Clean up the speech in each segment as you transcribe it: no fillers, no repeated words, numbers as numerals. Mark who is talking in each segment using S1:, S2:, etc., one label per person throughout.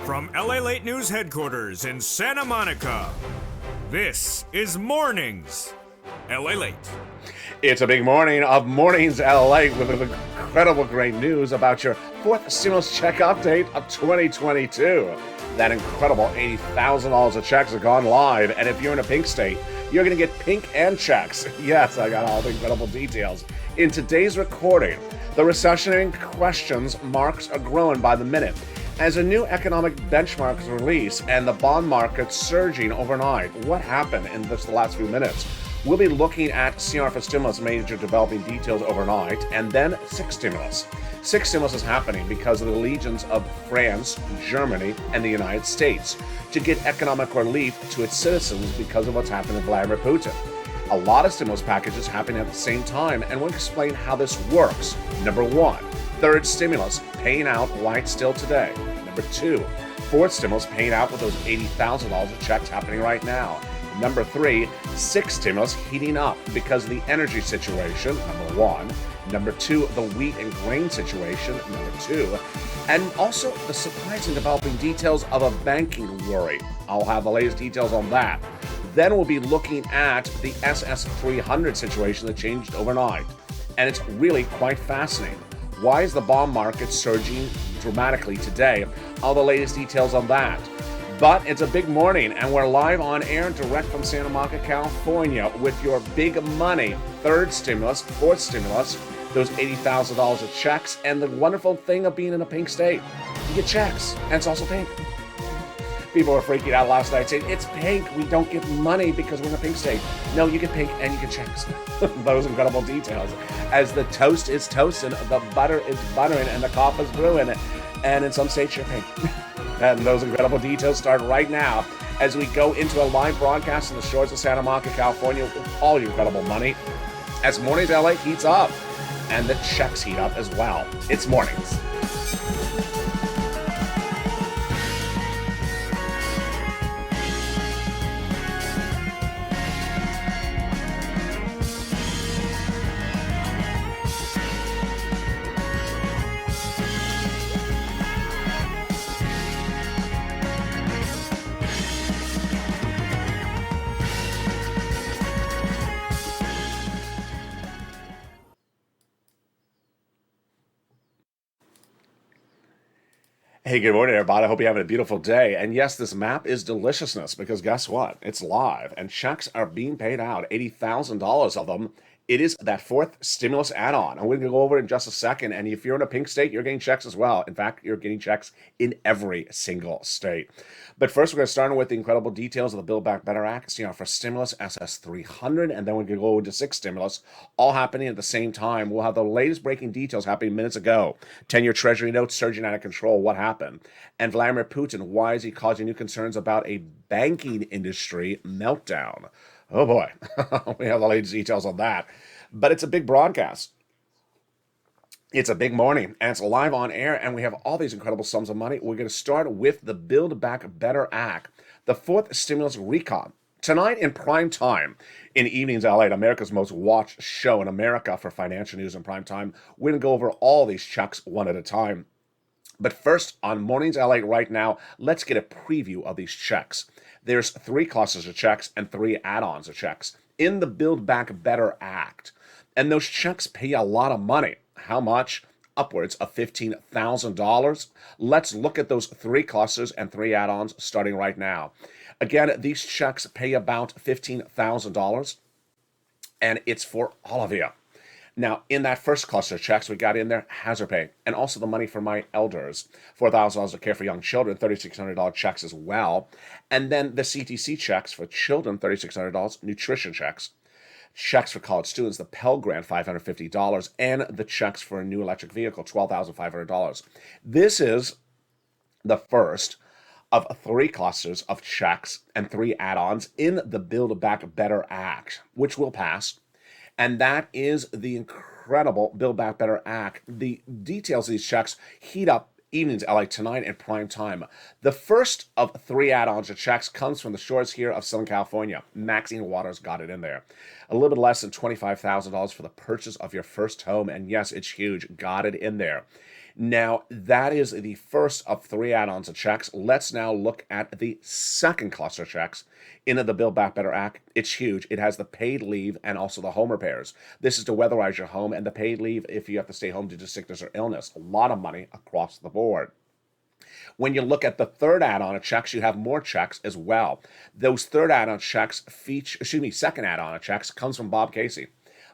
S1: From LALATE News headquarters in Santa Monica, this is Mornings LALATE.
S2: It's a big morning of Mornings LA with incredible great news about your fourth stimulus check update of 2022. That incredible $80,000 of checks are gone live, and if you're in a pink state, you're going to get pink and checks. Yes, I got all the incredible details. In today's recording, the recessionary questions marks are growing by the minute as a new economic benchmark is released and the bond market surging overnight. What happened in just the last few minutes? We'll be looking at CR for stimulus major developing details overnight, and then sixth stimulus. Sixth stimulus is happening because of the allegiance of France, Germany, and the United States to get economic relief to its citizens because of what's happening to Vladimir Putin. A lot of stimulus packages happening at the same time, and we'll explain how this works. Number one, third stimulus paying out right still today. Number two, fourth stimulus paying out with those $80,000 of checks happening right now. Number three, sixth stimulus heating up because of the energy situation, number one. Number two, the wheat and grain situation, number two. And also the surprising developing details of a banking worry. I'll have the latest details on that. Then we'll be looking at the SS300 situation that changed overnight. And it's really quite fascinating. Why is the bond market surging dramatically today? All the latest details on that. But it's a big morning, and we're live on air direct from Santa Monica, California with your big money, third stimulus, fourth stimulus, those $80,000 of checks, and the wonderful thing of being in a pink state. You get checks, and it's also pink. People were freaking out last night saying, it's pink, we don't get money because we're in a pink state. No, you get pink and you get checks. Those incredible details. As the toast is toasting, the butter is buttering, and the coffee is brewing, and in some states you're pink. And those incredible details start right now as we go into a live broadcast on the shores of Santa Monica, California with all your incredible money as Mornings LA heats up and the checks heat up as well. It's Mornings. Hey, good morning, everybody. I hope you're having a beautiful day. And yes, this map is deliciousness because guess what? It's live and checks are being paid out, $80,000 of them. It is that fourth stimulus add-on. I'm going to go over it in just a second. And if you're in a pink state, you're getting checks as well. In fact, you're getting checks in every single state. But first, we're going to start with the incredible details of the Build Back Better Act, CR for stimulus, SS300, and then we're going to go into sixth stimulus, all happening at the same time. We'll have the latest breaking details happening minutes ago. 10-year Treasury notes surging out of control. What happened? And Vladimir Putin, why is he causing new concerns about a banking industry meltdown? Oh boy, we have the latest details on that. But it's a big broadcast. It's a big morning, and it's live on air, and we have all these incredible sums of money. We're going to start with the Build Back Better Act, the fourth stimulus recon. Tonight in prime time, in Evenings LA, America's most watched show in America for financial news in prime time, we're going to go over all these checks one at a time. But first, on Mornings LA right now, let's get a preview of these checks. There's three clusters of checks and three add-ons of checks in the Build Back Better Act. And those checks pay a lot of money. How much? Upwards of $15,000. Let's look at those three clusters and three add-ons starting right now. Again, these checks pay about $15,000, and it's for all of you. Now, in that first cluster of checks, we got in there hazard pay and also the money for my elders, $4,000 to care for young children, $3,600 checks as well. And then the CTC checks for children, $3,600, nutrition checks for college students, the Pell Grant, $550, and the checks for a new electric vehicle, $12,500. This is the first of three clusters of checks and three add-ons in the Build Back Better Act, which will pass. And that is the incredible Build Back Better Act. The details of these checks heat up Evenings LA tonight in prime time. The first of three add-ons of checks comes from the shores here of Southern California. Maxine Waters got it in there. A little bit less than $25,000 for the purchase of your first home. And yes, it's huge. Got it in there. Now, that is the first of three add-ons of checks. Let's now look at the second cluster of checks into the Build Back Better Act. It's huge. It has the paid leave and also the home repairs. This is to weatherize your home, and the paid leave if you have to stay home due to sickness or illness. A lot of money across the board. When you look at the third add-on of checks, you have more checks as well. Those third add-on checks second add-on of checks comes from Bob Casey.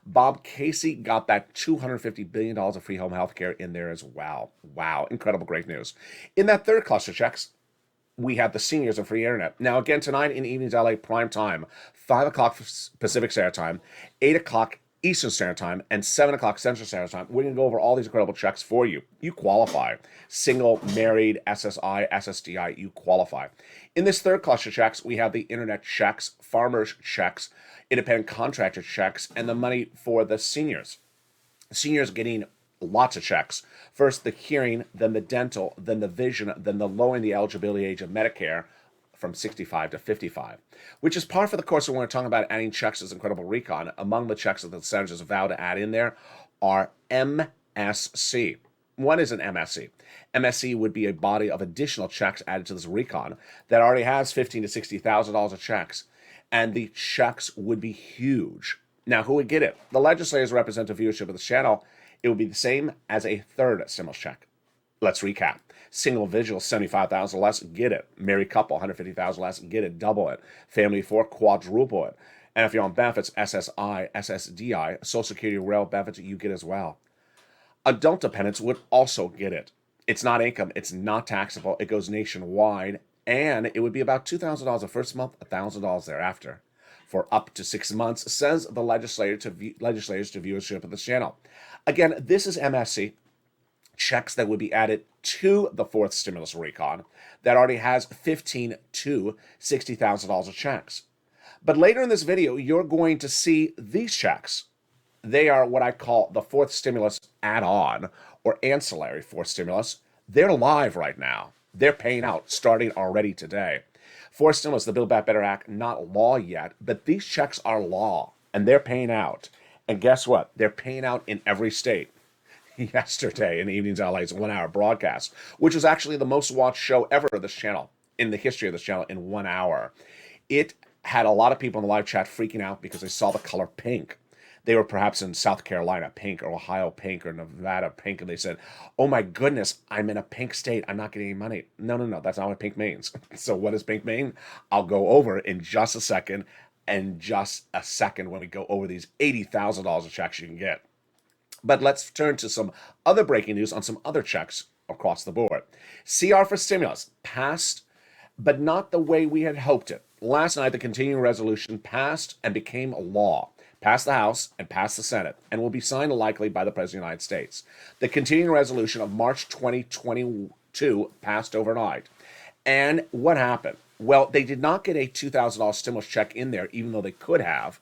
S2: Bob Casey got that $250 billion of free home health care in there as well. Wow, incredible, great news. In that third cluster of checks, we have the seniors and free internet. Now, again, tonight in Evenings LA prime time, 5 o'clock Pacific Standard Time, 8 o'clock Eastern Standard Time, and 7 o'clock Central Standard Time. We're going to go over all these incredible checks for you. You qualify. Single, married, SSI, SSDI, you qualify. In this third cluster of checks, we have the internet checks, farmers checks, independent contractor checks, and the money for the seniors. Seniors getting lots of checks. First, the hearing, then the dental, then the vision, then the lowering the eligibility age of Medicare from 65 to 55, which is par for the course when we're talking about adding checks as Incredible Recon. Among the checks that the senators have vowed to add in there are MSC. What is an MSC? MSC would be a body of additional checks added to this recon that already has $15,000 to $60,000 of checks, and the checks would be huge. Now, who would get it? The legislators represent the viewership of the channel. It would be the same as a third stimulus check. Let's recap. Single individual, $75,000 less, get it. Married couple, $150,000 less, get it. Double it. Family of four, quadruple it. And if you're on benefits, SSI, SSDI, Social Security rail benefits, you get as well. Adult dependents would also get it. It's not income. It's not taxable. It goes nationwide. And it would be about $2,000 the first month, $1,000 thereafter, for up to 6 months, says the legislators to viewership of this channel. Again, this is MSC. Checks that would be added to the fourth stimulus recon that already has $15,000 to $60,000 of checks. But later in this video, you're going to see these checks. They are what I call the fourth stimulus add-on or ancillary fourth stimulus. They're live right now. They're paying out starting already today. Fourth stimulus, the Build Back Better Act, not law yet, but these checks are law and they're paying out. And guess what? They're paying out in every state. Yesterday in Evenings LA's 1 hour broadcast, which was actually the most watched show ever of this channel, in the history of this channel, in 1 hour. It had a lot of people in the live chat freaking out because they saw the color pink. They were perhaps in South Carolina pink, or Ohio pink, or Nevada pink, and they said, oh my goodness, I'm in a pink state, I'm not getting any money. No, that's not what pink means. So what does pink mean? I'll go over in just a second, when we go over these $80,000 of checks you can get. But let's turn to some other breaking news on some other checks across the board. CR for stimulus passed, but not the way we had hoped it. Last night, the continuing resolution passed and became law. Passed the House and passed the Senate, and will be signed likely by the President of the United States. The continuing resolution of March 2022 passed overnight. And what happened? Well, they did not get a $2,000 stimulus check in there, even though they could have.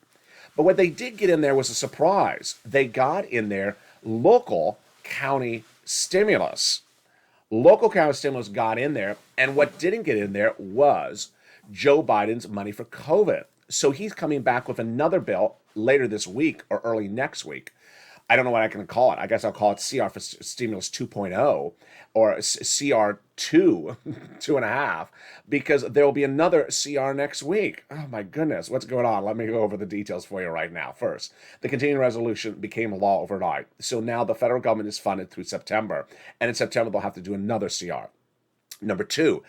S2: But what they did get in there was a surprise. They got in there local county stimulus. Local county stimulus got in there, and what didn't get in there was Joe Biden's money for COVID. So he's coming back with another bill later this week or early next week. I don't know what I can call it. I guess I'll call it CR for Stimulus 2.0 or CR 2.5, because there will be another CR next week. Oh my goodness, what's going on? Let me go over the details for you right now. First, the continuing resolution became law overnight. So now the federal government is funded through September, and in September they'll have to do another CR. Number two,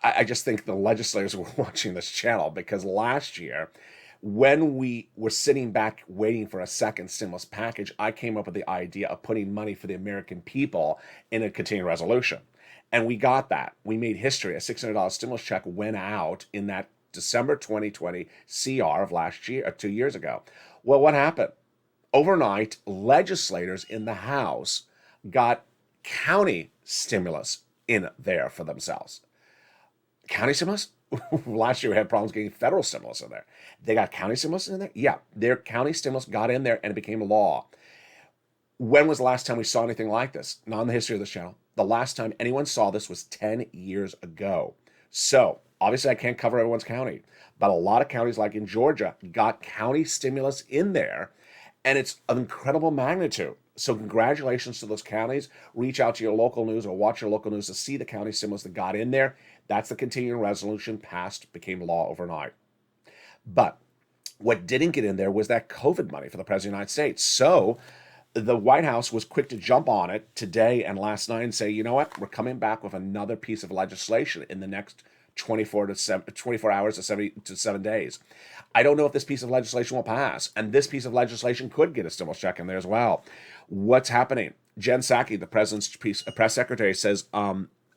S2: I just think the legislators were watching this channel, because last year, when we were sitting back waiting for a second stimulus package, I came up with the idea of putting money for the American people in a continuing resolution. And we got that. We made history. A $600 stimulus check went out in that December 2020 CR of last year, or 2 years ago. Well, what happened? Overnight, legislators in the House got county stimulus in there for themselves. County stimulus? Last year we had problems getting federal stimulus in there. They got county stimulus in there? Yeah, their county stimulus got in there and it became law. When was the last time we saw anything like this? Not in the history of this channel. The last time anyone saw this was 10 years ago. So, obviously I can't cover everyone's county, but a lot of counties, like in Georgia, got county stimulus in there, and it's of incredible magnitude. So congratulations to those counties. Reach out to your local news or watch your local news to see the county stimulus that got in there. That's the continuing resolution passed, became law overnight. But what didn't get in there was that COVID money for the President of the United States. So the White House was quick to jump on it today and last night and say, you know what, we're coming back with another piece of legislation in the next 24 hours to 7 days. I don't know if this piece of legislation will pass, and this piece of legislation could get a stimulus check in there as well. What's happening? Jen Psaki, the president's press secretary, says,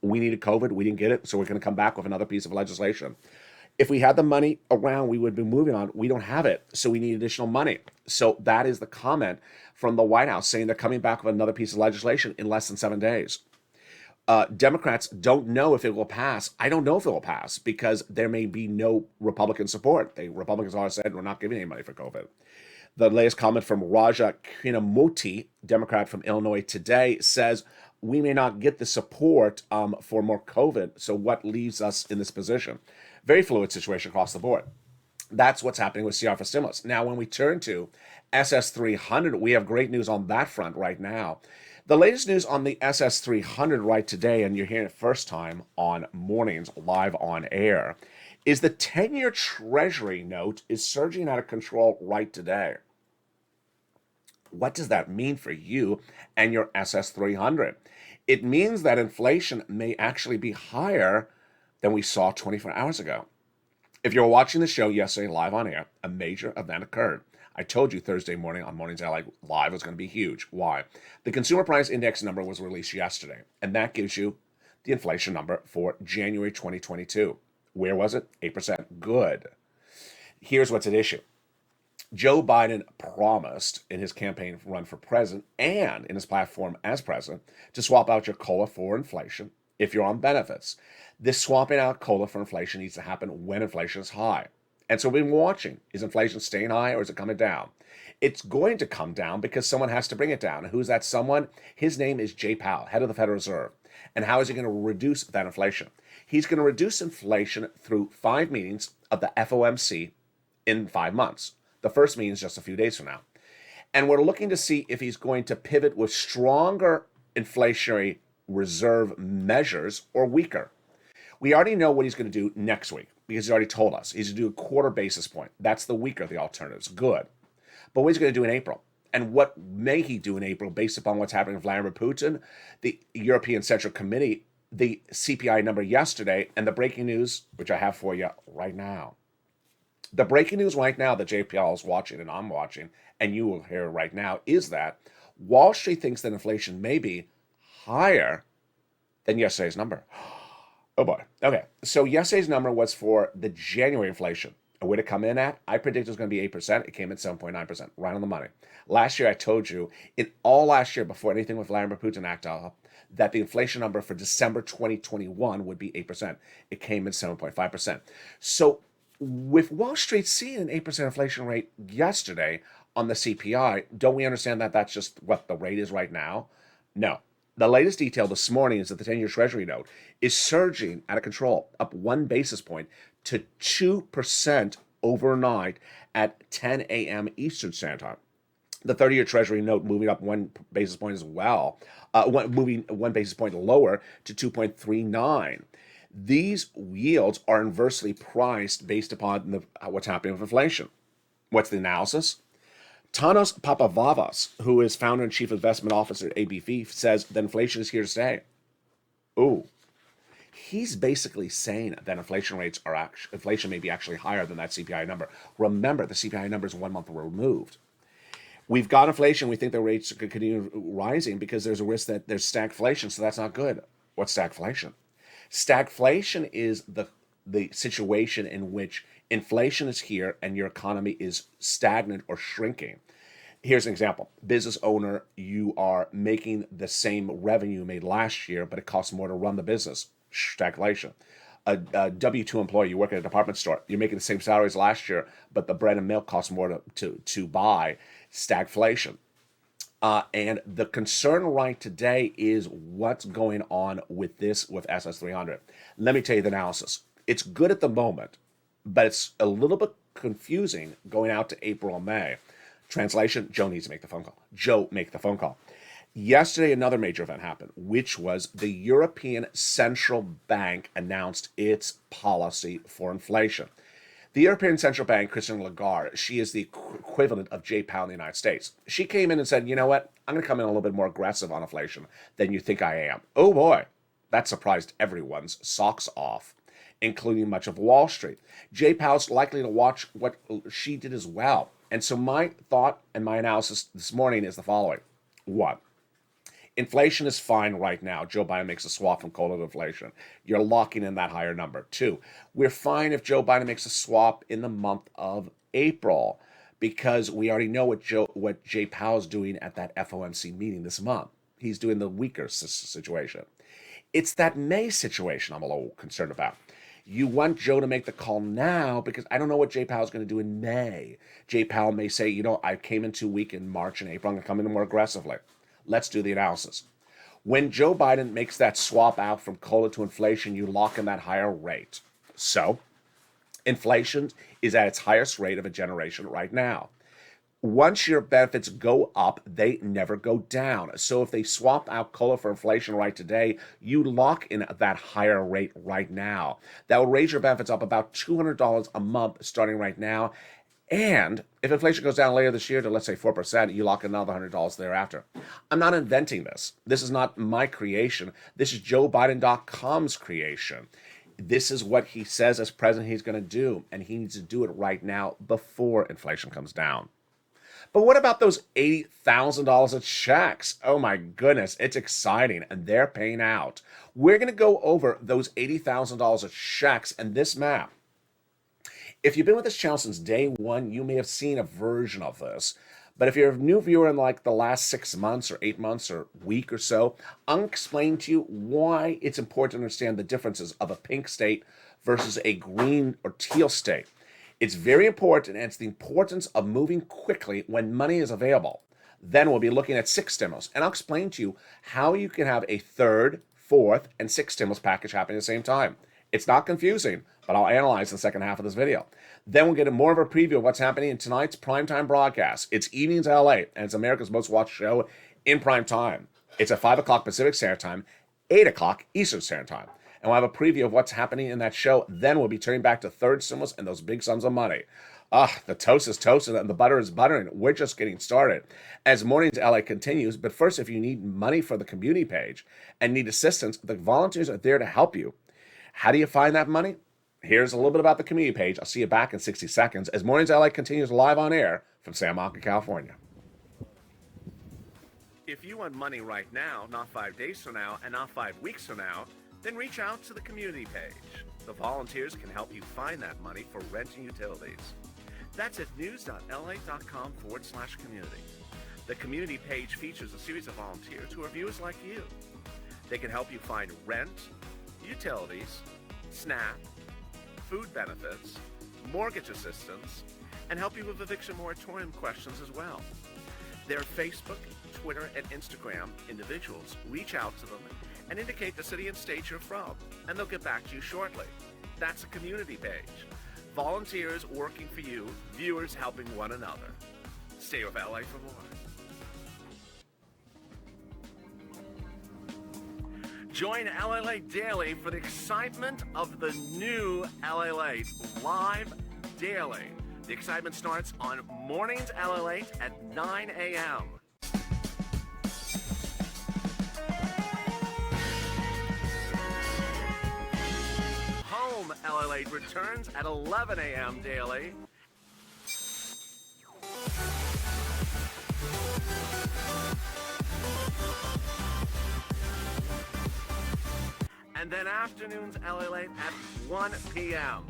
S2: we needed COVID, we didn't get it, so we're going to come back with another piece of legislation. If we had the money around, we would be moving on. We don't have it, so we need additional money. So that is the comment from the White House saying they're coming back with another piece of legislation in less than 7 days. Democrats don't know if it will pass. I don't know if it will pass because there may be no Republican support. The Republicans already said we're not giving any money for COVID. The latest comment from Raja Krishnamurti, Democrat from Illinois today, says we may not get the support for more COVID. So what leaves us in this position? Very fluid situation across the board. That's what's happening with CR for stimulus. Now, when we turn to SS300, we have great news on that front right now. The latest news on the SS300 right today, and you're hearing it first time on Mornings live on air, is the 10-year Treasury note is surging out of control right today. What does that mean for you and your SS300? It means that inflation may actually be higher than we saw 24 hours ago. If you were watching the show yesterday live on air, a major event occurred. I told you Thursday morning on Mornings LA Live was going to be huge. Why? The Consumer Price Index number was released yesterday, and that gives you the inflation number for January 2022. Where was it? 8%. Good. Here's what's at issue. Joe Biden promised in his campaign run for president and in his platform as president to swap out your COLA for inflation if you're on benefits. This swapping out COLA for inflation needs to happen when inflation is high. And so we've been watching. Is inflation staying high or is it coming down? It's going to come down because someone has to bring it down. And who's that someone? His name is Jay Powell, head of the Federal Reserve. And how is he going to reduce that inflation? He's going to reduce inflation through 5 meetings of the FOMC in 5 months. The first meeting is just a few days from now. And we're looking to see if he's going to pivot with stronger inflationary reserve measures or weaker. We already know what he's going to do next week because he already told us. He's going to do a quarter basis point. That's the weaker of the alternatives. Good. But what he's going to do in April? And what may he do in April based upon what's happening with Vladimir Putin, the European Central Committee, the CPI number yesterday, and the breaking news, which I have for you right now. The breaking news right now that JPL is watching and I'm watching, and you will hear right now, is that Wall Street thinks that inflation may be higher than yesterday's number. Oh boy. Okay. So yesterday's number was for the January inflation. And where to come in at? I predict it was going to be 8%. It came in 7.9%, right on the money. Last year, I told you, in all last year, before anything with Vladimir Putin act up, that the inflation number for December 2021 would be 8%. It came in 7.5%. So with Wall Street seeing an 8% inflation rate yesterday on the CPI, don't we understand that that's just what the rate is right now? No. The latest detail this morning is that the 10-year Treasury note is surging out of control, up 1 basis point to 2% overnight at 10 a.m. Eastern Standard Time. The 30-year Treasury note moving up 1 basis point as well, moving 1 basis point lower to 2.39. These yields are inversely priced based upon what's happening with inflation. What's the analysis? Tanos Papavavas, who is founder and chief investment officer at ABV, says that inflation is here to stay. Ooh. He's basically saying that inflation may be actually higher than that CPI number. Remember, the CPI number is 1 month removed. We've got inflation. We think the rates could continue rising because there's a risk that there's stagflation, so that's not good. What's stagflation? Stagflation is the situation in which inflation is here and your economy is stagnant or shrinking. Here's an example. Business owner, you are making the same revenue you made last year, but it costs more to run the business. Stagflation. A W-2 employee, you work at a department store, you're making the same salaries last year, but the bread and milk costs more to buy. Stagflation. And the concern right today is what's going on with this with SS300. Let me tell you the analysis. It's good at the moment, but it's a little bit confusing going out to April and May. Translation, Joe needs to make the phone call. Joe, make the phone call. Yesterday, another major event happened, which was the European Central Bank announced its policy for inflation. The European Central Bank, Christine Lagarde, she is the equivalent of Jay Powell in the United States. She came in and said, you know what, I'm going to come in a little bit more aggressive on inflation than you think I am. Oh boy, that surprised everyone's socks off, including much of Wall Street. Jay Powell's likely to watch what she did as well. And so my thought and my analysis this morning is the following. 1. Inflation is fine right now. Joe Biden makes a swap from cola to inflation. You're locking in that higher number. 2, we're fine if Joe Biden makes a swap in the month of April because we already know what Jay Powell's doing at that FOMC meeting this month. He's doing the weaker situation. It's that May situation I'm a little concerned about. You want Joe to make the call now because I don't know what Jay Powell's going to do in May. Jay Powell may say, you know, I came in too weak in March and April. I'm going to come in more aggressively. Let's do the analysis. When Joe Biden makes that swap out from COLA to inflation, you lock in that higher rate. So inflation is at its highest rate of a generation right now. Once your benefits go up, they never go down. So if they swap out COLA for inflation right today, you lock in that higher rate right now. That will raise your benefits up about $200 a month starting right now. And if inflation goes down later this year to, let's say, 4%, you lock in another $100 thereafter. I'm not inventing this. This is not my creation. This is JoeBiden.com's creation. This is what he says as president he's going to do, and he needs to do it right now before inflation comes down. But what about those $80,000 of checks? Oh my goodness, it's exciting, and they're paying out. We're going to go over those $80,000 of checks and this map. If you've been with this channel since day one, you may have seen a version of this. But if you're a new viewer in like the last 6 months or 8 months or week or so, I'll explain to you why it's important to understand the differences of a pink state versus a green or teal state. It's very important, and it's the importance of moving quickly when money is available. Then we'll be looking at 6 stimulus, and I'll explain to you how you can have a 3rd, 4th, and 6th stimulus package happening at the same time. It's not confusing, but I'll analyze the second half of this video. Then we'll get more of a preview of what's happening in tonight's primetime broadcast. It's Evenings LA, and it's America's most watched show in prime time. It's at 5 o'clock Pacific Standard Time, 8 o'clock Eastern Standard Time. And we'll have a preview of what's happening in that show. Then we'll be turning back to 3rd stimulus and those big sums of money. The toast is toasted and the butter is buttering. We're just getting started. As Mornings LA continues, but first, if you need money for the community page and need assistance, the volunteers are there to help you. How do you find that money? Here's a little bit about the community page. I'll see you back in 60 seconds as Mornings LA continues live on air from Santa Monica, California.
S3: If you want money right now, not 5 days from now, and not 5 weeks from now, then reach out to the community page. The volunteers can help you find that money for rent and utilities. That's at news.la.com/community. The community page features a series of volunteers who are viewers like you. They can help you find rent, utilities, SNAP, food benefits, mortgage assistance, and help you with eviction moratorium questions as well. Their Facebook, Twitter, and Instagram individuals reach out to them and indicate the city and state you're from, and they'll get back to you shortly. That's a community page. Volunteers working for you, viewers helping one another. Stay with LA for more. Join LALATE Daily for the excitement of the new LALATE live daily. The excitement starts on Mornings LALATE at 9 a.m. Home LALATE returns at 11 a.m. daily. And then afternoons LALATE at 1 p.m.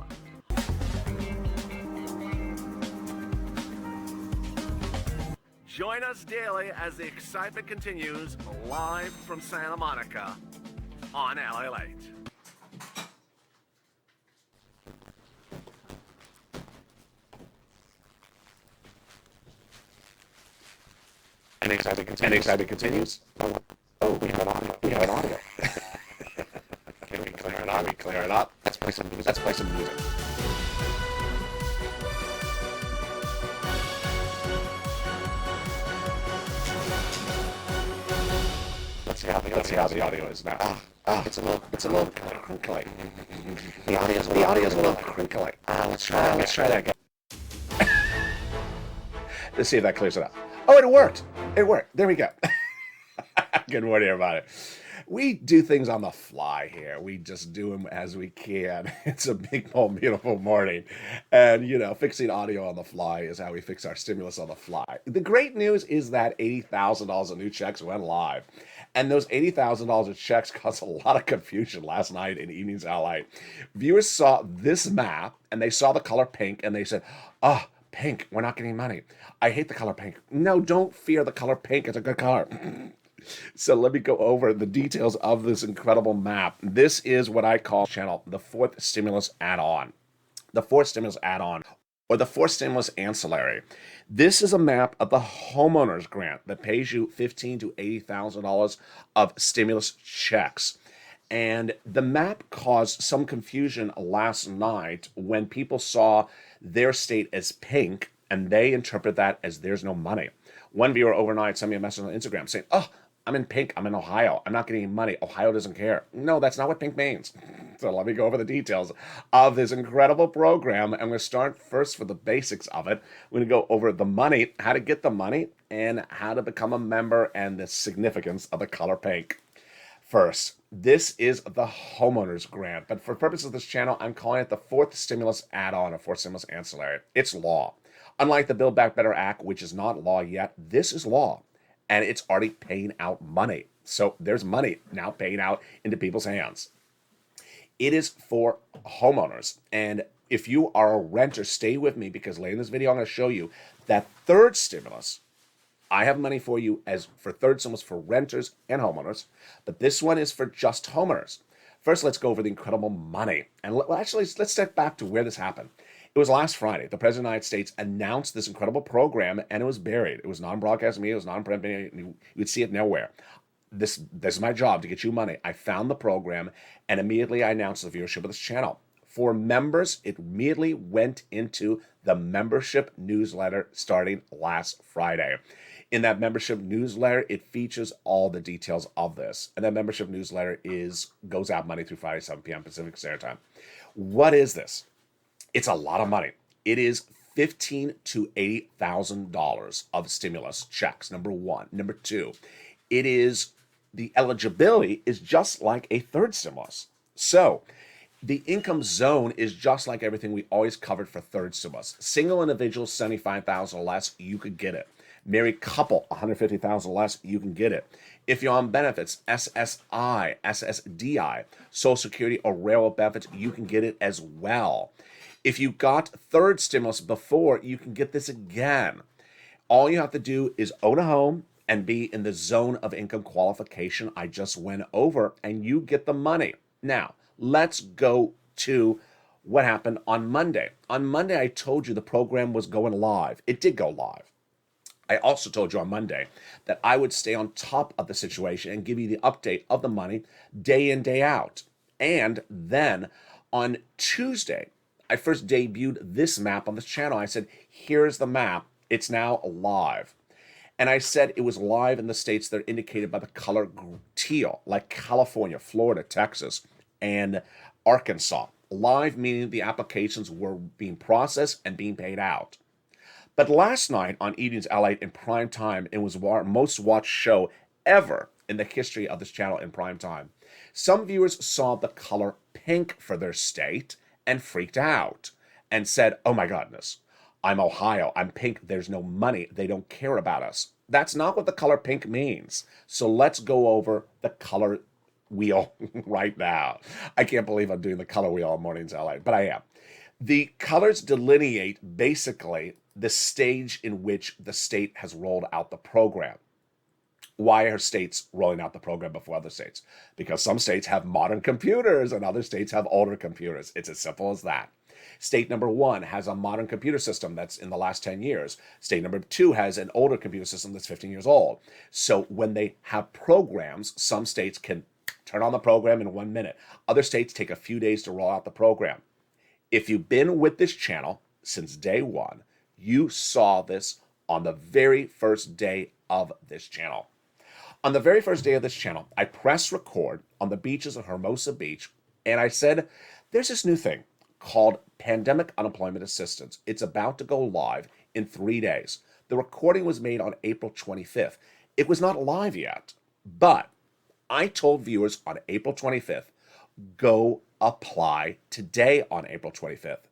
S3: Join us daily as the excitement continues live from Santa Monica on LALATE.
S2: And excitement continues. Oh, we have an audio. We have an audio. Can we clear it up? Clear it up. Let's play some music. Let's see how the audio is now. It's a little crinkly. The audio's a little crinkly. Let's try that again. Let's see if that clears it up. Oh, it worked. There we go. Good morning, everybody. We do things on the fly here. We just do them as we can. It's a big, bold, beautiful morning. And, fixing audio on the fly is how we fix our stimulus on the fly. The great news is that $80,000 of new checks went live. And those $80,000 of checks caused a lot of confusion last night in Evenings LALATE. Viewers saw this map, and they saw the color pink, and they said, pink, we're not getting money. I hate the color pink. No, don't fear the color pink. It's a good color. So let me go over the details of this incredible map. This is what I call channel the fourth stimulus add-on. The fourth stimulus add-on, or the fourth stimulus ancillary. This is a map of the homeowners grant that pays you $15,000 to $80,000 of stimulus checks. And the map caused some confusion last night when people saw their state as pink, and they interpret that as there's no money. One viewer overnight sent me a message on Instagram saying, I'm in pink, I'm in Ohio, I'm not getting any money, Ohio doesn't care. No, that's not what pink means. So let me go over the details of this incredible program. I'm going to start first with the basics of it. We're going to go over the money, how to get the money, and how to become a member, and the significance of the color pink. First, this is the homeowners grant, but for purposes of this channel, I'm calling it the fourth stimulus add-on or fourth stimulus ancillary. It's law. Unlike the Build Back Better Act, which is not law yet, this is law. And it's already paying out money. So there's money now paying out into people's hands. It is for homeowners. And if you are a renter, stay with me, because later in this video, I'm going to show you that third stimulus. I have money for you as for third stimulus for renters and homeowners, but this one is for just homeowners. First, let's go over the incredible money. And let's step back to where this happened. It was last Friday. The President of the United States announced this incredible program, and it was buried. It was non-broadcast media. It was non-print media. You would see it nowhere. This is my job, to get you money. I found the program, and immediately I announced the viewership of this channel. For members, it immediately went into the membership newsletter starting last Friday. In that membership newsletter, it features all the details of this. And that membership newsletter goes out Monday through Friday, 7 p.m. Pacific Standard Time. What is this? It's a lot of money. It is $15,000 to $80,000 of stimulus checks, number one. Number two, the eligibility is just like a third stimulus. So the income zone is just like everything we always covered for third stimulus. Single individuals, $75,000 or less, you could get it. Married couple, $150,000 less, you can get it. If you're on benefits, SSI, SSDI, Social Security or railroad benefits, you can get it as well. If you got third stimulus before, you can get this again. All you have to do is own a home and be in the zone of income qualification I just went over, and you get the money. Now, let's go to what happened on Monday. On Monday, I told you the program was going live. It did go live. I also told you on Monday that I would stay on top of the situation and give you the update of the money day in, day out. And then on Tuesday, I first debuted this map on this channel. I said, here's the map. It's now live. And I said it was live in the states that are indicated by the color teal, like California, Florida, Texas, and Arkansas. Live meaning the applications were being processed and being paid out. But last night on Evenings LALATE in prime time, it was our most watched show ever in the history of this channel in prime time. Some viewers saw the color pink for their state and freaked out and said, oh my goodness, I'm Ohio, I'm pink, there's no money, they don't care about us. That's not what the color pink means. So let's go over the color wheel right now. I can't believe I'm doing the color wheel on Mornings LA, but I am. The colors delineate basically the stage in which the state has rolled out the program. Why are states rolling out the program before other states? Because some states have modern computers and other states have older computers. It's as simple as that. State number 1 has a modern computer system that's in the last 10 years. State number 2 has an older computer system that's 15 years old. So when they have programs, some states can turn on the program in 1 minute. Other states take a few days to roll out the program. If you've been with this channel since day one, you saw this on the very first day of this channel. On the very first day of this channel, I pressed record on the beaches of Hermosa Beach, and I said, there's this new thing called Pandemic Unemployment Assistance. It's about to go live in 3 days. The recording was made on April 25th. It was not live yet, but I told viewers on April 25th, go apply today on April 25th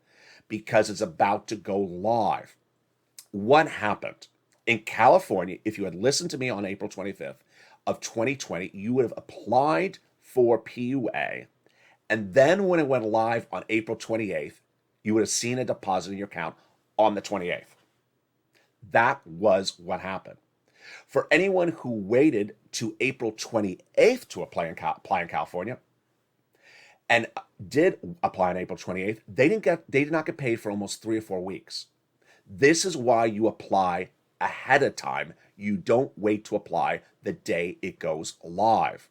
S2: because it's about to go live. What happened? In California, if you had listened to me on April 25th of 2020, you would have applied for PUA. And then when it went live on April 28th, you would have seen a deposit in your account on the 28th. That was what happened. For anyone who waited to April 28th to apply in California and did apply on April 28th, they did not get paid for almost 3 or 4 weeks. This is why you apply ahead of time. You don't wait to apply the day it goes live.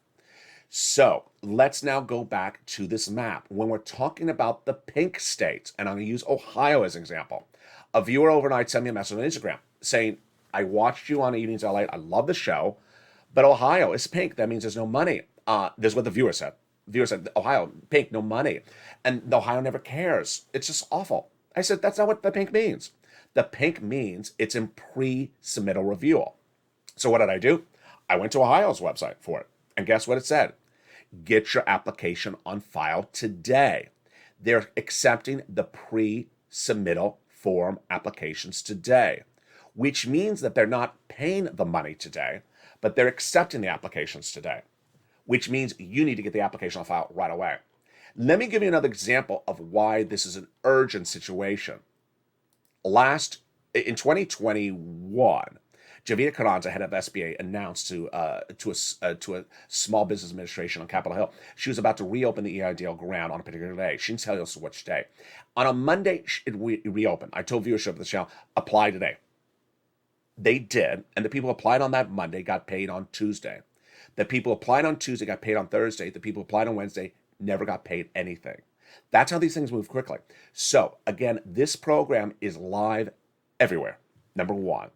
S2: So let's now go back to this map. When we're talking about the pink states, and I'm going to use Ohio as an example, a viewer overnight sent me a message on Instagram saying, I watched you on Evenings LA. I love the show, but Ohio is pink. That means there's no money. This is what the viewer said. The viewer said, Ohio, pink, no money. And Ohio never cares. It's just awful. I said, that's not what the pink means. The pink means it's in pre-submittal review. So what did I do? I went to Ohio's website for it. And guess what it said? Get your application on file today. They're accepting the pre-submittal form applications today, which means that they're not paying the money today, but they're accepting the applications today, which means you need to get the application on file right away. Let me give you another example of why this is an urgent situation. In 2021, Javita Carranza, head of SBA, announced to a small business administration on Capitol Hill she was about to reopen the EIDL ground on a particular day. She didn't tell us which day. On a Monday, it reopened. I told viewership of the channel, apply today. They did, and the people who applied on that Monday got paid on Tuesday. The people who applied on Tuesday got paid on Thursday. The people who applied on Wednesday never got paid anything. That's how these things move quickly. So again, this program is live everywhere. Number one.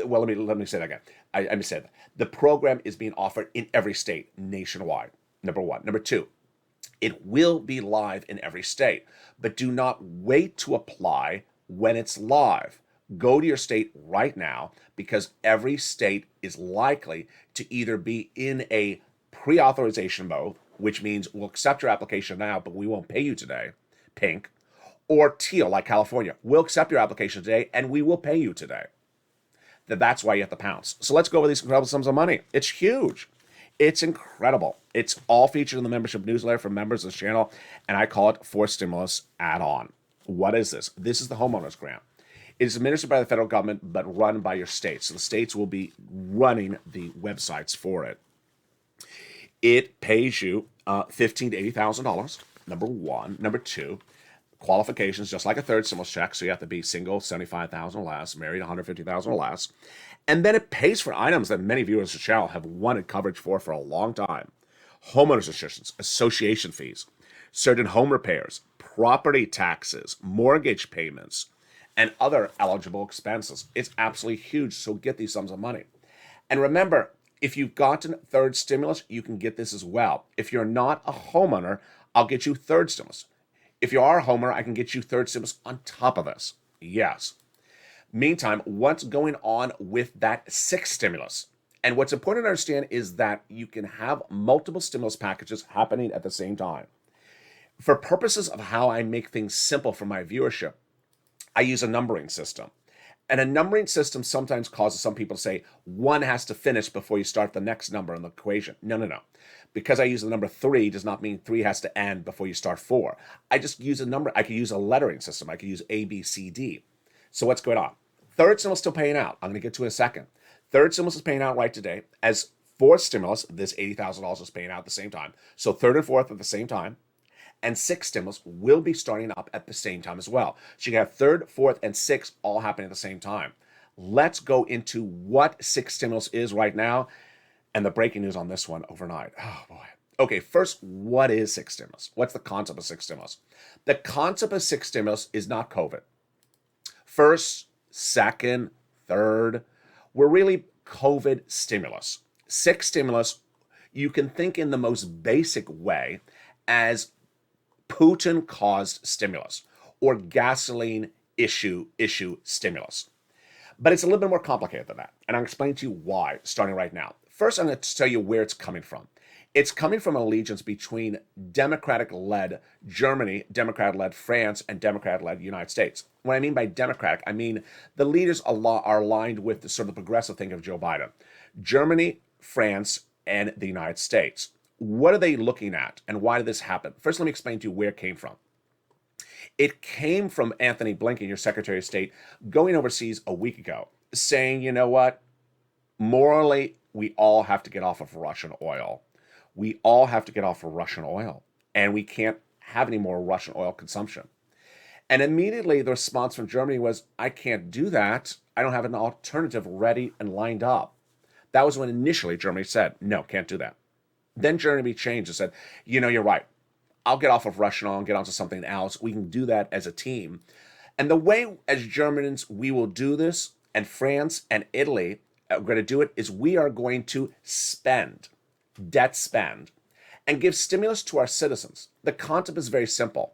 S2: Well, let me say that again. I said that. The program is being offered in every state nationwide. Number one. Number two, it will be live in every state, but do not wait to apply when it's live. Go to your state right now because every state is likely to either be in a pre-authorization mode, which means we'll accept your application now, but we won't pay you today, pink, or teal, like California. We'll accept your application today, and we will pay you today. That's why you have to pounce. So let's go over these incredible sums of money. It's huge. It's incredible. It's all featured in the membership newsletter for members of this channel, and I call it Forced Stimulus Add-on. What is this? This is the homeowners grant. It is administered by the federal government, but run by your states. So the states will be running the websites for it. It pays you $15,000 to $80,000, number one. Number two, qualifications, just like a third stimulus check. So you have to be single, $75,000 or less, married, $150,000 or less. And then it pays for items that many viewers of the channel have wanted coverage for a long time. Homeowners assistance, association fees, certain home repairs, property taxes, mortgage payments, and other eligible expenses. It's absolutely huge, so get these sums of money. And remember, if you've gotten third stimulus, you can get this as well. If you're not a homeowner, I'll get you third stimulus. If you are a homeowner, I can get you third stimulus on top of this. Yes. Meantime, what's going on with that sixth stimulus? And what's important to understand is that you can have multiple stimulus packages happening at the same time. For purposes of how I make things simple for my viewership, I use a numbering system. And a numbering system sometimes causes some people to say, one has to finish before you start the next number in the equation. No. Because I use the number 3 does not mean 3 has to end before you start 4. I just use a number. I could use a lettering system. I could use A, B, C, D. So what's going on? Third stimulus still paying out. I'm going to get to it in a second. Third stimulus is paying out right today. As fourth stimulus, this $80,000 is paying out at the same time. So third and fourth at the same time. And sixth stimulus will be starting up at the same time as well. So you can have third, fourth, and sixth all happening at the same time. Let's go into what sixth stimulus is right now and the breaking news on this one overnight. Oh, boy. Okay, first, what is sixth stimulus? What's the concept of sixth stimulus? The concept of sixth stimulus is not COVID. First, second, third, we're really COVID stimulus. Six stimulus, you can think in the most basic way as Putin caused stimulus or gasoline issue stimulus. But it's a little bit more complicated than that. And I'll explain to you why, starting right now. First, I'm going to tell you where it's coming from. It's coming from an allegiance between Democratic-led Germany, Democrat-led France, and Democrat-led United States. What I mean by Democratic, I mean the leaders are aligned with the sort of progressive thinking of Joe Biden. Germany, France, and the United States. What are they looking at, and why did this happen? First, let me explain to you where it came from. It came from Anthony Blinken, your Secretary of State, going overseas a week ago, saying, you know what? Morally, we all have to get off of Russian oil. We all have to get off of Russian oil, and we can't have any more Russian oil consumption. And immediately the response from Germany was, I can't do that. I don't have an alternative ready and lined up. That was when initially Germany said, no, can't do that. Then Germany changed and said, you know, you're right. I'll get off of Russian oil and get onto something else. We can do that as a team. And the way as Germans we will do this, and France and Italy are going to do it, is we are going to spend, debt spend, and give stimulus to our citizens. The concept is very simple,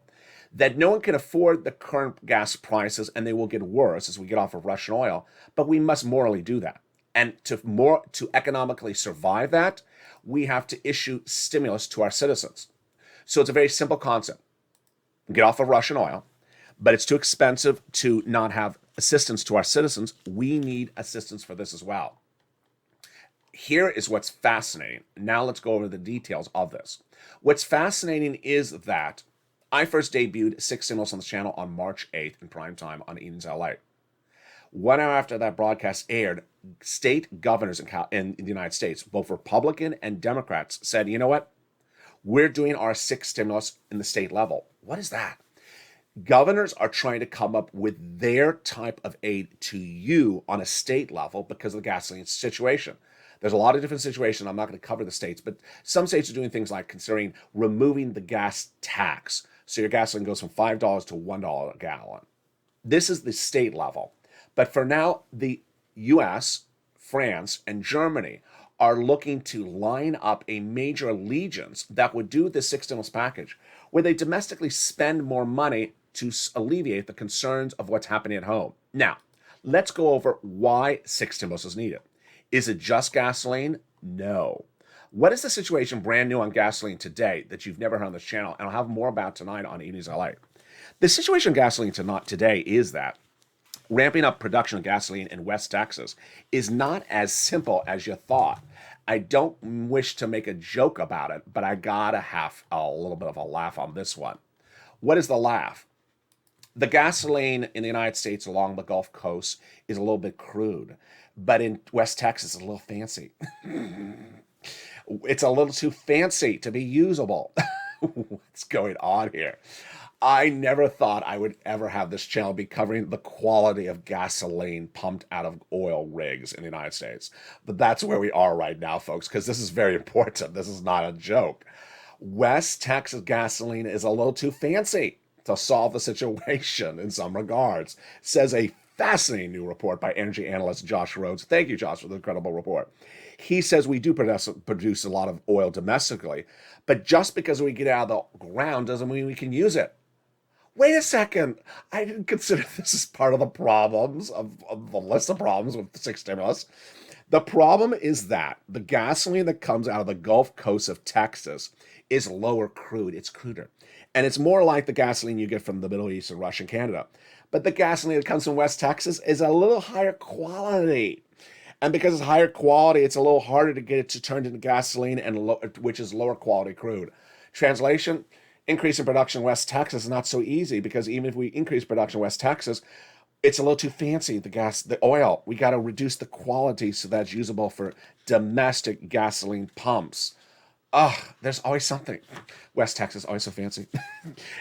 S2: that no one can afford the current gas prices and they will get worse as we get off of Russian oil, but we must morally do that. And to economically survive that, we have to issue stimulus to our citizens. So it's a very simple concept. Get off of Russian oil, but it's too expensive to not have assistance to our citizens. We need assistance for this as well. Here is what's fascinating. Now let's go over the details of this. What's fascinating is that I first debuted Six Stimulus on the channel on March 8th in prime time on Eden's LA. 1 hour after that broadcast aired, state governors in the United States, both Republican and Democrats, said, you know what? We're doing our six stimulus in the state level. What is that? Governors are trying to come up with their type of aid to you on a state level because of the gasoline situation. There's a lot of different situations. I'm not going to cover the states, but some states are doing things like considering removing the gas tax. So your gasoline goes from $5 to $1 a gallon. This is the state level. But for now, the US, France, and Germany are looking to line up a major allegiance that would do the six stimulus package, where they domestically spend more money to alleviate the concerns of what's happening at home. Now, let's go over why six stimulus is needed. Is it just gasoline? No. What is the situation brand new on gasoline today that you've never heard on this channel? And I'll have more about tonight on E News LA. The situation on gasoline today is that ramping up production of gasoline in West Texas is not as simple as you thought. I don't wish to make a joke about it, but I gotta have a little bit of a laugh on this one. What is the laugh? The gasoline in the United States along the Gulf Coast is a little bit crude, but in West Texas, it's a little fancy. It's a little too fancy to be usable. What's going on here? I never thought I would ever have this channel be covering the quality of gasoline pumped out of oil rigs in the United States. But that's where we are right now, folks, because this is very important. This is not a joke. West Texas gasoline is a little too fancy to solve the situation in some regards, says a fascinating new report by energy analyst Josh Rhodes. Thank you, Josh, for the incredible report. He says we do produce a lot of oil domestically, but just because we get it out of the ground doesn't mean we can use it. Wait a second. I didn't consider this as part of the problems of the list of problems with the six stimulus. The problem is that the gasoline that comes out of the Gulf Coast of Texas is lower crude. It's cruder. And it's more like the gasoline you get from the Middle East and Russia and Canada. But the gasoline that comes from West Texas is a little higher quality. And because it's higher quality, it's a little harder to get it to turn into gasoline, which is lower quality crude. Translation, increase in production in West Texas is not so easy, because even if we increase production in West Texas, it's a little too fancy, the oil. We got to reduce the quality so that's usable for domestic gasoline pumps. There's always something. West Texas, always so fancy.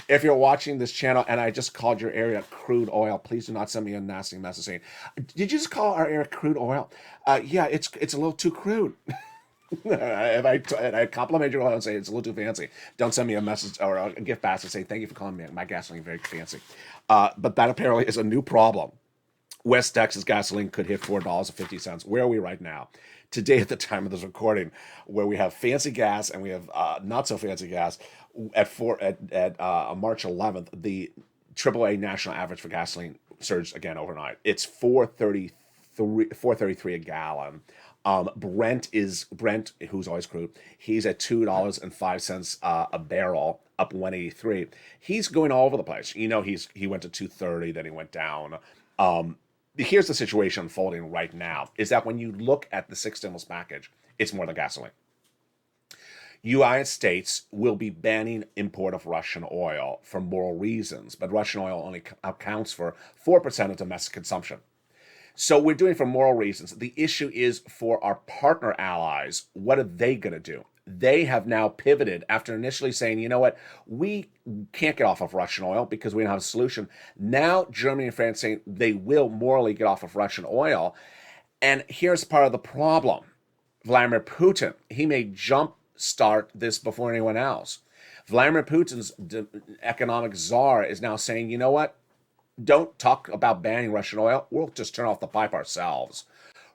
S2: If you're watching this channel and I just called your area crude oil, please do not send me a nasty message saying, did you just call our area crude oil? Yeah, it's a little too crude. If I compliment your oil and say it's a little too fancy, don't send me a message or a gift basket saying, thank you for calling me. My gasoline very fancy. But that apparently is a new problem. West Texas gasoline could hit $4.50. Where are we right now? today at the time of this recording, where we have fancy gas and we have not so fancy gas, at March 11th, the AAA national average for gasoline surged again overnight. It's 433 a gallon. Brent, who's always crude, he's at $2.05 a barrel, up 183. He's going all over the place. He went to 230, then he went down. Here's the situation unfolding right now: is that when you look at the sixth stimulus package, it's more than gasoline. United States will be banning import of Russian oil for moral reasons, but Russian oil only accounts for 4% of domestic consumption. So we're doing it for moral reasons. The issue is for our partner allies. What are they going to do? They have now pivoted after initially saying, you know what, we can't get off of Russian oil because we don't have a solution. Now Germany and France saying they will morally get off of Russian oil. And here's part of the problem. Vladimir Putin, he may jumpstart this before anyone else. Vladimir Putin's economic czar is now saying, you know what, don't talk about banning Russian oil. We'll just turn off the pipe ourselves.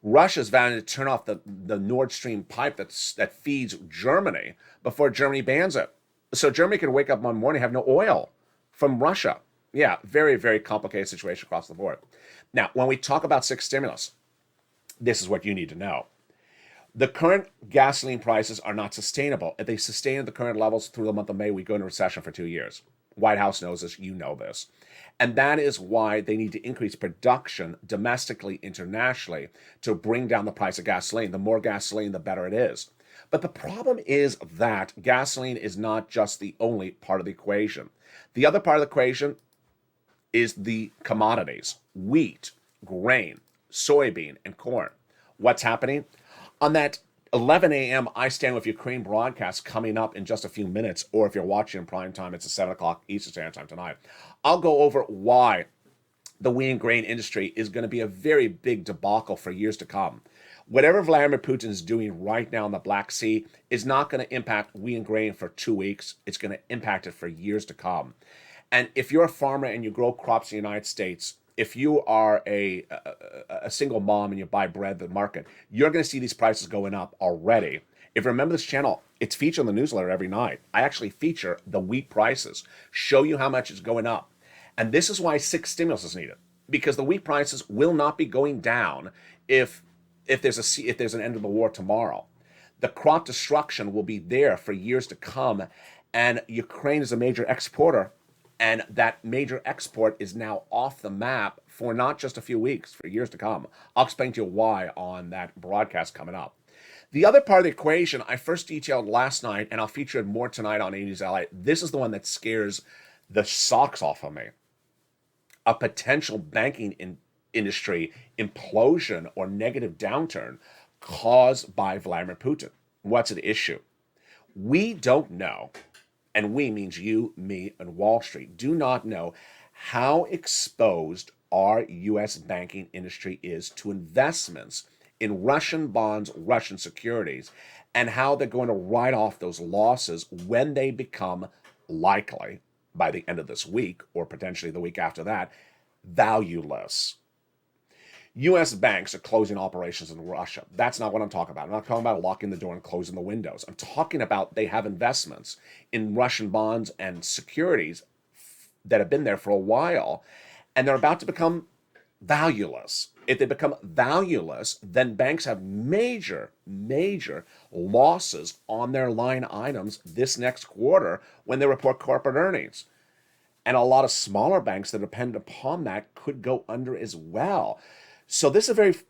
S2: Russia's vowing to turn off the Nord Stream pipe that feeds Germany before Germany bans it. So Germany can wake up one morning and have no oil from Russia. Yeah, very, very complicated situation across the board. Now, when we talk about sixth stimulus, this is what you need to know. The current gasoline prices are not sustainable. If they sustain at the current levels through the month of May, we go into recession for 2 years. White House knows this, you know this. And that is why they need to increase production domestically, internationally, to bring down the price of gasoline. The more gasoline, the better it is. But the problem is that gasoline is not just the only part of the equation. The other part of the equation is the commodities: wheat, grain, soybean, and corn. What's happening? On that 11 a.m. I Stand With Ukraine broadcast coming up in just a few minutes, or if you're watching in prime time, it's at 7 o'clock Eastern Standard Time tonight. I'll go over why the wheat and grain industry is going to be a very big debacle for years to come. Whatever Vladimir Putin is doing right now in the Black Sea is not going to impact wheat and grain for 2 weeks. It's going to impact it for years to come. And if you're a farmer and you grow crops in the United States, if you are a single mom and you buy bread at the market, you're going to see these prices going up already. If you remember this channel, it's featured in the newsletter every night. I actually feature the wheat prices, show you how much it's going up. And this is why sixth stimulus is needed, because the wheat prices will not be going down if there's an end of the war tomorrow. The crop destruction will be there for years to come, and Ukraine is a major exporter. And that major export is now off the map for not just a few weeks, for years to come. I'll explain to you why on that broadcast coming up. The other part of the equation I first detailed last night, and I'll feature it more tonight on 80s LA. This is the one that scares the socks off of me. A potential banking industry implosion or negative downturn caused by Vladimir Putin. What's at issue? We don't know. And we means you, me, and Wall Street, do not know how exposed our U.S. banking industry is to investments in Russian bonds, Russian securities, and how they're going to write off those losses when they become likely, by the end of this week, or potentially the week after that, valueless. U.S. banks are closing operations in Russia. That's not what I'm talking about. I'm not talking about locking the door and closing the windows. I'm talking about they have investments in Russian bonds and securities that have been there for a while, and they're about to become valueless. If they become valueless, then banks have major, major losses on their line items this next quarter when they report corporate earnings. And a lot of smaller banks that depend upon that could go under as well. So this is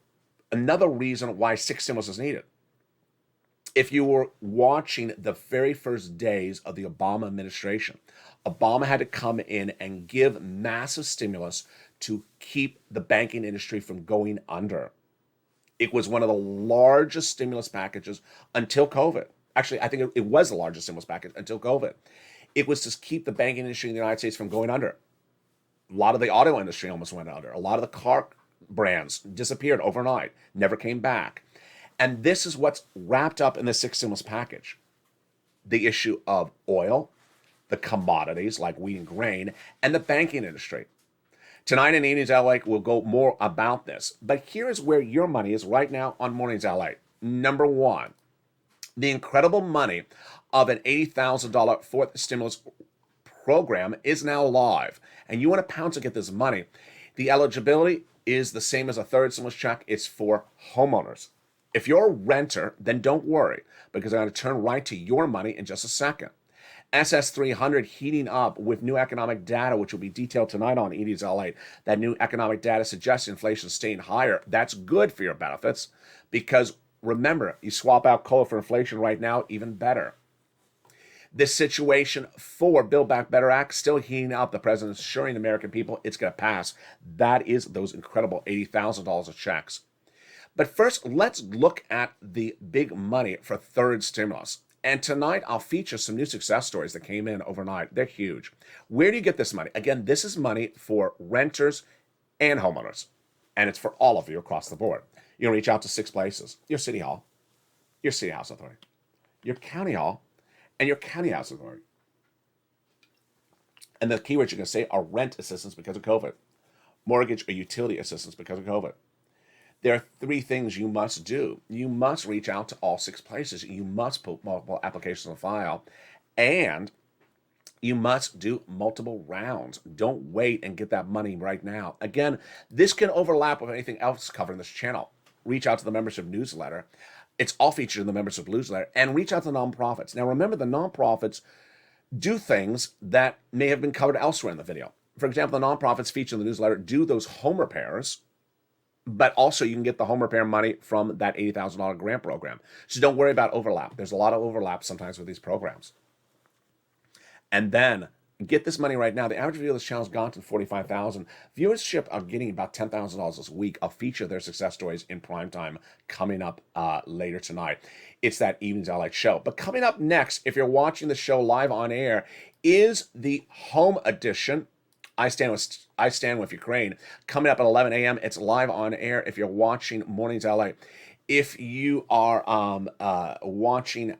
S2: another reason why sixth stimulus is needed. If you were watching the very first days of the Obama administration, Obama had to come in and give massive stimulus to keep the banking industry from going under. It was one of the largest stimulus packages until COVID. Actually, I think it was the largest stimulus package until COVID. It was to keep the banking industry in the United States from going under. A lot of the auto industry almost went under. A lot of the car brands disappeared overnight, never came back. And this is what's wrapped up in the sixth stimulus package. The issue of oil, the commodities like wheat and grain, and the banking industry. Tonight in Evenings LA, we'll go more about this. But here is where your money is right now on Mornings LA. Number one, the incredible money of an $80,000 fourth stimulus program is now live, and you want to pounce to get this money. The eligibility is the same as a third stimulus check. It's for homeowners. If you're a renter, then don't worry, because I'm going to turn right to your money in just a second. SS300 heating up with new economic data, which will be detailed tonight on ED's LALATE. That new economic data suggests inflation staying higher. That's good for your benefits, because remember, you swap out COLA for inflation right now, even better. This situation for Build Back Better Act still heating up. The president assuring the American people it's going to pass. That is those incredible $80,000 of checks. But first, let's look at the big money for third stimulus. And tonight, I'll feature some new success stories that came in overnight. They're huge. Where do you get this money? Again, this is money for renters and homeowners. And it's for all of you across the board. You'll reach out to 6 places: your city hall, your city house authority, your county hall, and your county house authority. And the keywords you're going to say are rent assistance because of COVID, mortgage or utility assistance because of COVID. There are 3 things you must do. You must reach out to all 6 places. You must put multiple applications on the file, and you must do multiple rounds. Don't wait and get that money right now. Again, this can overlap with anything else covered in this channel. Reach out to the membership newsletter. It's all featured in the membership newsletter. And reach out to nonprofits. Now, remember, the nonprofits do things that may have been covered elsewhere in the video. For example, the nonprofits featured in the newsletter do those home repairs, but also you can get the home repair money from that $80,000 grant program. So don't worry about overlap. There's a lot of overlap sometimes with these programs. And then get this money right now. The average view of this channel has gone to 45,000. Viewership are getting about $10,000 this week. I'll feature their success stories in prime time coming up later tonight. It's that Evening's LALATE show. But coming up next, if you're watching the show live on air, is the home edition. I Stand with Ukraine. Coming up at 11 a.m. It's live on air if you're watching Mornings LA. If you are watching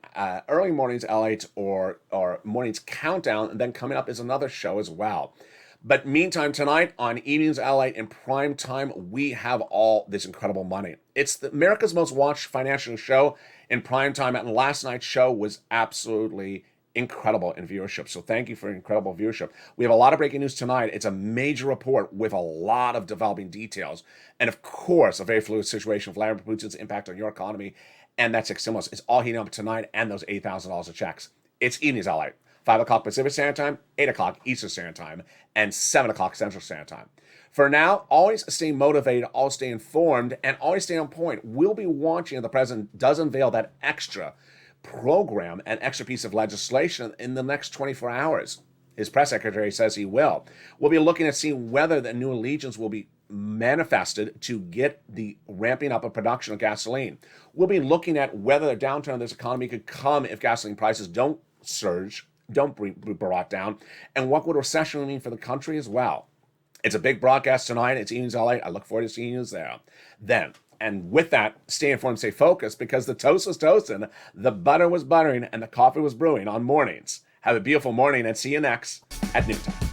S2: Early Mornings LA or Mornings Countdown, then coming up is another show as well. But meantime, tonight on Evenings LA in prime time, we have all this incredible money. It's America's most watched financial show in prime time, and last night's show was absolutely incredible in viewership. So thank you for incredible viewership. We have a lot of breaking news tonight. It's a major report with a lot of developing details. And of course, a very fluid situation with Vladimir Putin's impact on your economy. And that 6 stimulus. It's all heating up tonight, and those $8,000 of checks. It's Evenings LA. 5 o'clock Pacific Standard Time, 8 o'clock Eastern Standard Time, and 7 o'clock Central Standard Time. For now, always stay motivated, always stay informed, and always stay on point. We'll be watching if the president does unveil that extra program, an extra piece of legislation in the next 24 hours. His press secretary says he will. We'll be looking at seeing whether the new allegiance will be manifested to get the ramping up of production of gasoline. We'll be looking at whether the downturn of this economy could come if gasoline prices don't surge, don't be brought down, and what would a recession mean for the country as well. It's a big broadcast tonight. It's Evenings LA. I look forward to seeing you there. Then, and with that, stay informed, stay focused, because the toast was toasting, the butter was buttering, and the coffee was brewing on Mornings. Have a beautiful morning, and see you next at noontime.